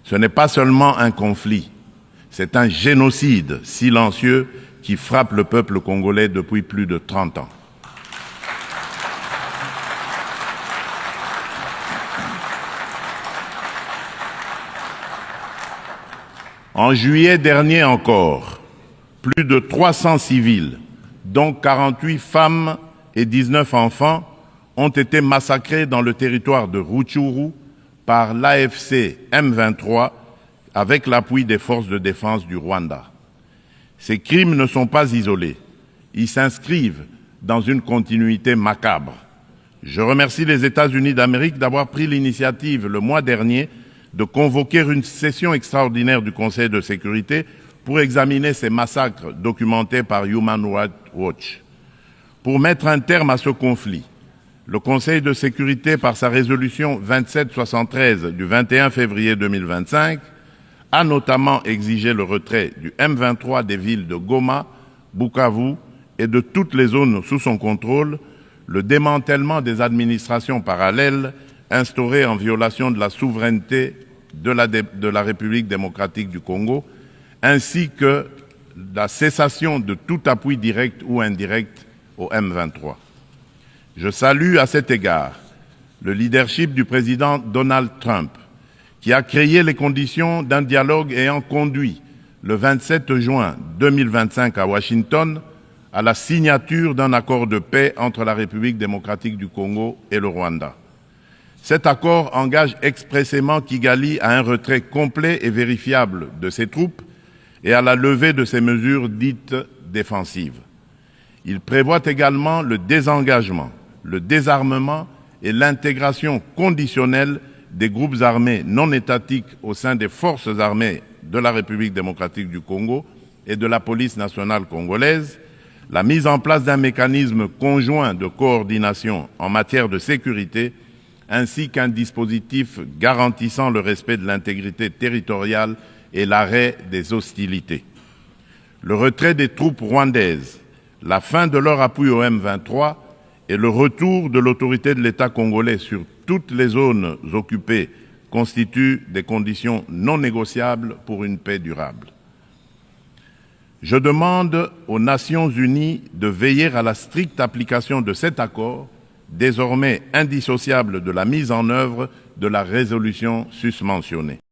Ce n'est pas seulement un conflit, c'est un génocide silencieux qui frappe le peuple congolais depuis plus de 30 ans. En juillet dernier encore, plus de 300 civils, dont 48 femmes et 19 enfants, ont été massacrés dans le territoire de Rutshuru par l'AFC M23 avec l'appui des forces de défense du Rwanda. Ces crimes ne sont pas isolés, ils s'inscrivent dans une continuité macabre. Je remercie les États-Unis d'Amérique d'avoir pris l'initiative le mois dernier de convoquer une session extraordinaire du Conseil de sécurité pour examiner ces massacres documentés par Human Rights Watch. Pour mettre un terme à ce conflit, le Conseil de sécurité, par sa résolution 2773 du 21 février 2025, a notamment exigé le retrait du M23 des villes de Goma, Bukavu et de toutes les zones sous son contrôle, le démantèlement des administrations parallèles instaurées en violation de la souveraineté de la République démocratique du Congo, ainsi que la cessation de tout appui direct ou indirect au M23. Je salue à cet égard le leadership du président Donald Trump, qui a créé les conditions d'un dialogue ayant conduit le 27 juin 2025 à Washington à la signature d'un accord de paix entre la République démocratique du Congo et le Rwanda. Cet accord engage expressément Kigali à un retrait complet et vérifiable de ses troupes et à la levée de ses mesures dites défensives. Il prévoit également le désengagement, le désarmement et l'intégration conditionnelle des groupes armés non étatiques au sein des forces armées de la République démocratique du Congo et de la police nationale congolaise, la mise en place d'un mécanisme conjoint de coordination en matière de sécurité, ainsi qu'un dispositif garantissant le respect de l'intégrité territoriale et l'arrêt des hostilités. Le retrait des troupes rwandaises, la fin de leur appui au M23 et le retour de l'autorité de l'État congolais sur toutes les zones occupées constituent des conditions non négociables pour une paix durable. Je demande aux Nations unies de veiller à la stricte application de cet accord, désormais indissociable de la mise en œuvre de la résolution susmentionnée.